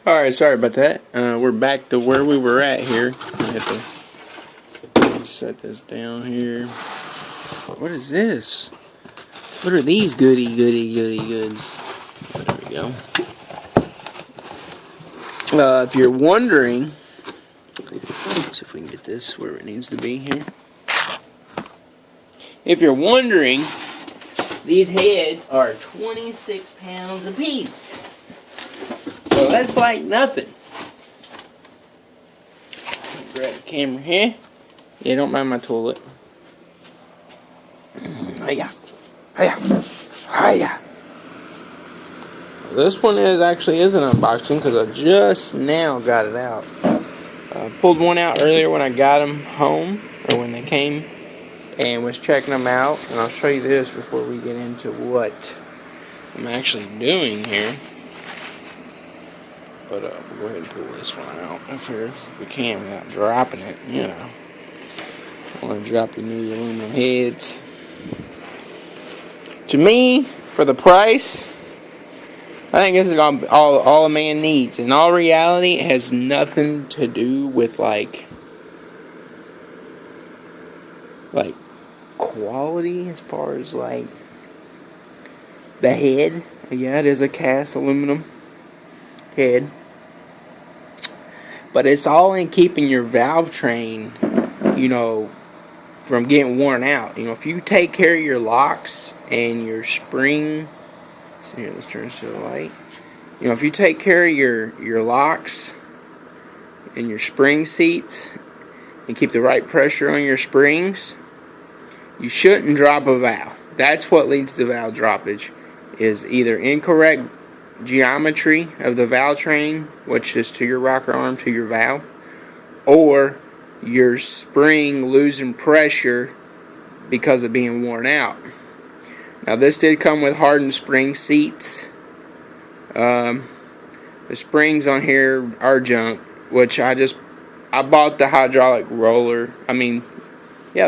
Alright, sorry about that. We're back to where we were at here. I have to set this down here. What is this? What are these goody goods? There we go. If you're wondering, let's see if we can get this where it needs to be here. If you're wondering, these heads are 26 pounds apiece. So that's like nothing. Grab the camera here. Yeah, don't mind my toilet. Hiya. Hiya. Hiya. This one actually is an unboxing because I just now got it out. I pulled one out earlier when I got them home, or when they came, and was checking them out. And I'll show you this before we get into what I'm actually doing here. But we'll go ahead and pull this one out if we can without dropping it, you know. I want to drop your new aluminum heads. To me, for the price, I think this is all a man needs. In all reality, it has nothing to do with like quality as far as like the head. Yeah, it is a cast aluminum head, but it's all in keeping your valve train, you know, from getting worn out. You know, if you take care of your locks and your spring, so here, let's turn this to the light. You know, if you take care of your locks and your spring seats and keep the right pressure on your springs, you shouldn't drop a valve. That's what leads to valve droppage, is either incorrect geometry of the valve train, which is to your rocker arm to your valve, or your spring losing pressure because of being worn out. Now, this did come with hardened spring seats. The springs on here are junk, which I bought the hydraulic roller. The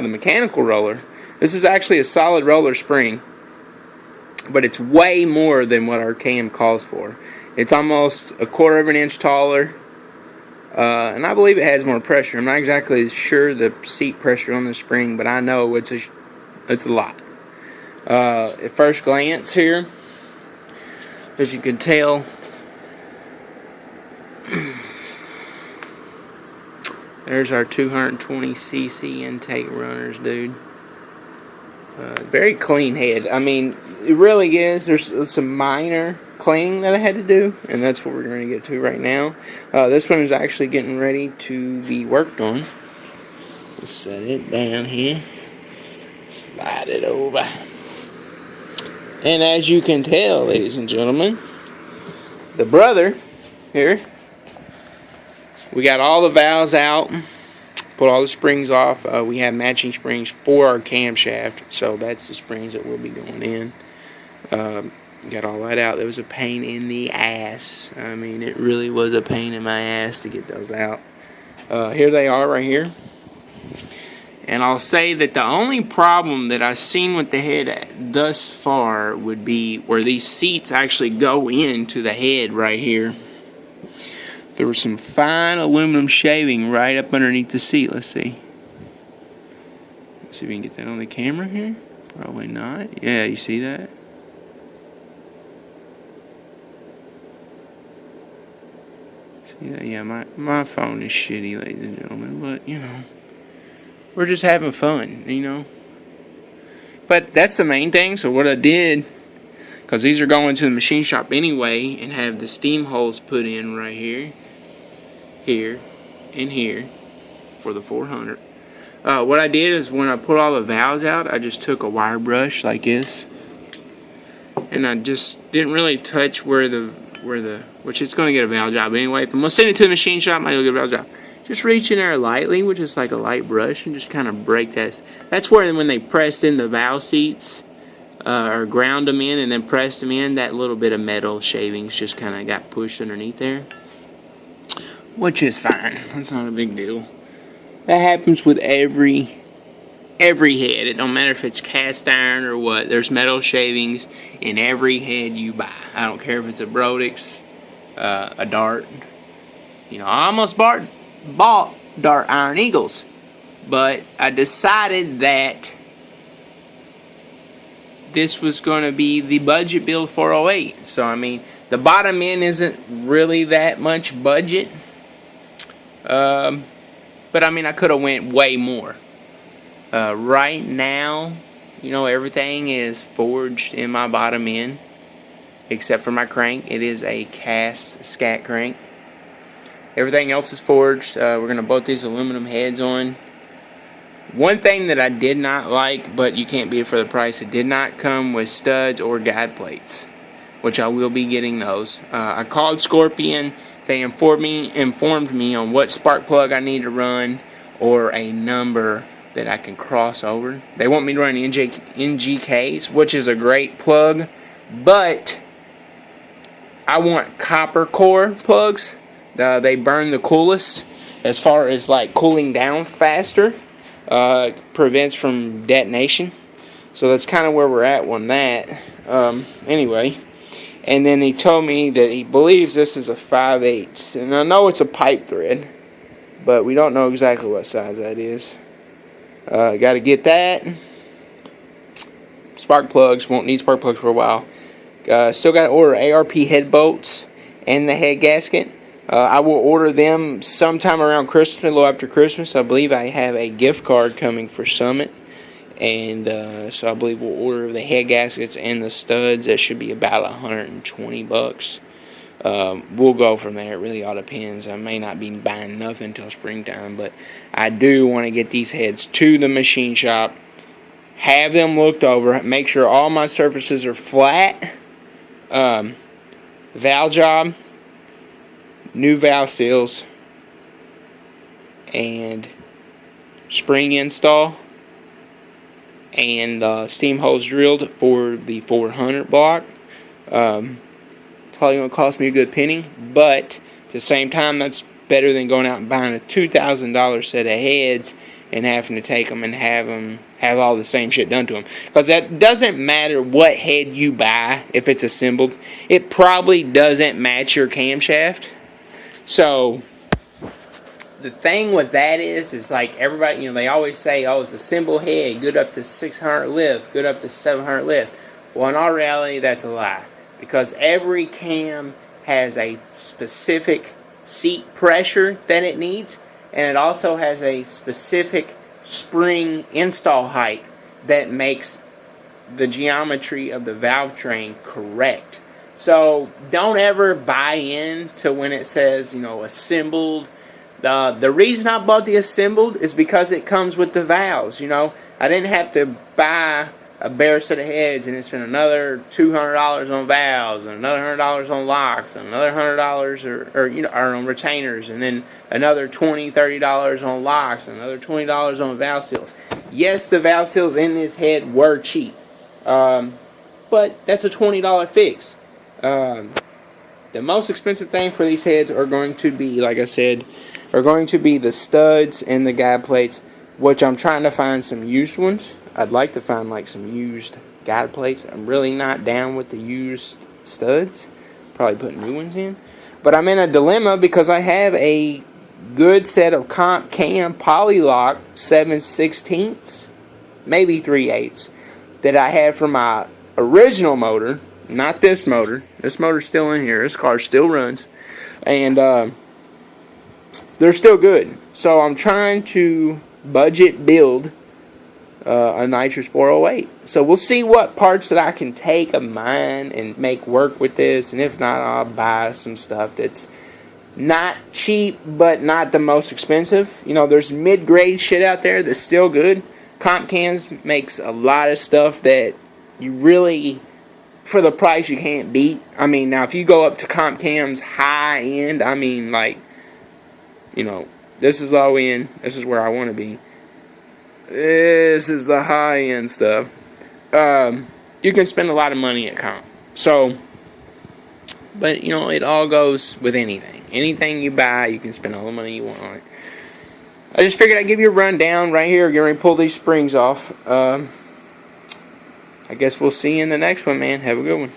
mechanical roller. This is actually a solid roller spring, but it's way more than what our cam calls for. It's almost a 1/4 of an inch taller, and I believe it has more pressure. I'm not exactly sure the seat pressure on the spring, but I know it's a lot. At first glance here, as you can tell, there's our 220cc intake runners, dude. Very clean head. I mean, it really is. There's some minor cleaning that I had to do, and that's what we're going to get to right now. This one is actually getting ready to be worked on. Let's set it down here. Slide it over. And as you can tell, ladies and gentlemen, the brother here, we got all the valves out. Put all the springs off. We have matching springs for our camshaft, so that's the springs that will be going in. Got all that out. It was a pain in the ass. I mean, it really was a pain in my ass to get those out. Here they are right here. And I'll say that the only problem that I've seen with the head thus far would be where these seats actually go into the head right here. There was some fine aluminum shaving right up underneath the seat. Let's see. Let's see if we can get that on the camera here. Probably not. Yeah, you see that? See that? Yeah, my phone is shitty, ladies and gentlemen. But, you know, we're just having fun, you know. But that's the main thing. So what I did, because these are going to the machine shop anyway, and have the steam holes put in right here. Here and here for the 400. What I did is when I put all the valves out, I just took a wire brush like this, and I just didn't really touch where the which it's going to get a valve job anyway. If I'm going to send it to the machine shop, I might get a valve job. Just reach in there lightly with just like a light brush and just kind of break that. That's where when they pressed in the valve seats or ground them in and then pressed them in, that little bit of metal shavings just kind of got pushed underneath there. Which is fine. That's not a big deal. That happens with every head. It don't matter if it's cast iron or what. There's metal shavings in every head you buy. I don't care if it's a Brodix, a dart. You know, I almost bought Dart Iron Eagles, but I decided that this was going to be the budget build 408. So, I mean, the bottom end isn't really that much budget. But, I mean, I could have went way more. Right now, you know, everything is forged in my bottom end, except for my crank. It is a cast scat crank. Everything else is forged. We're going to bolt these aluminum heads on. One thing that I did not like, but you can't beat it for the price, it did not come with studs or guide plates, which I will be getting those. I called Scorpion. They informed me on what spark plug I need to run or a number that I can cross over. They want me to run NGKs, which is a great plug, but I want copper core plugs. They burn the coolest as far as like cooling down faster. Prevents from detonation. So that's kind of where we're at on that. Anyway, and then he told me that he believes this is a 5/8, and I know it's a pipe thread, but we don't know exactly what size that is. Got to get that. Spark plugs. Won't need spark plugs for a while. Still got to order ARP head bolts and the head gasket. I will order them sometime around Christmas, a little after Christmas. I believe I have a gift card coming for Summit. And so I believe we'll order the head gaskets and the studs. That should be about $120. We'll go from there. It really all depends. I may not be buying nothing until springtime, but I do want to get these heads to the machine shop, have them looked over, make sure all my surfaces are flat. Valve job, new valve seals, and spring install, and steam holes drilled for the 400 block. Probably going to cost me a good penny, but at the same time, that's better than going out and buying a $2,000 set of heads and having to take them and have all the same shit done to them. Because that doesn't matter what head you buy, if it's assembled, it probably doesn't match your camshaft. So the thing with that is like everybody, you know, they always say, oh, it's a assembled head, good up to 600 lift, good up to 700 lift. Well, in all reality, that's a lie. Because every cam has a specific seat pressure that it needs, and it also has a specific spring install height that makes the geometry of the valve train correct. So don't ever buy in to when it says, you know, assembled. The reason I bought the assembled is because it comes with the valves. You know, I didn't have to buy a bare set of heads and spend another $200 on valves and another $100 on locks and another $100 or on retainers, and then another $20-30 on locks and another $20 on valve seals. Yes, the valve seals in this head were cheap, but that's a $20 fix. The most expensive thing for these heads are going to be, like I said, are going to be the studs and the guide plates, which I'm trying to find some used ones. I'd like to find like some used guide plates. I'm really not down with the used studs. Probably put new ones in. But I'm in a dilemma because I have a good set of Comp Cam Polylock 7/16, maybe 3/8, that I had for my original motor. Not this motor. This motor's still in here. This car still runs. And they're still good. So I'm trying to budget build a Nitrous 408. So we'll see what parts that I can take of mine and make work with this. And if not, I'll buy some stuff that's not cheap, but not the most expensive. You know, there's mid-grade shit out there that's still good. Comp Cams makes a lot of stuff that you really, for the price, you can't beat. I mean, now if you go up to Comp Cam's high end, I mean, like, you know, this is low end. This is where I want to be. This is the high end stuff. You can spend a lot of money at Comp. So, but you know, it all goes with anything. Anything you buy, you can spend all the money you want on it. I just figured I'd give you a rundown right here. Get ready to pull these springs off. I guess we'll see you in the next one, man. Have a good one.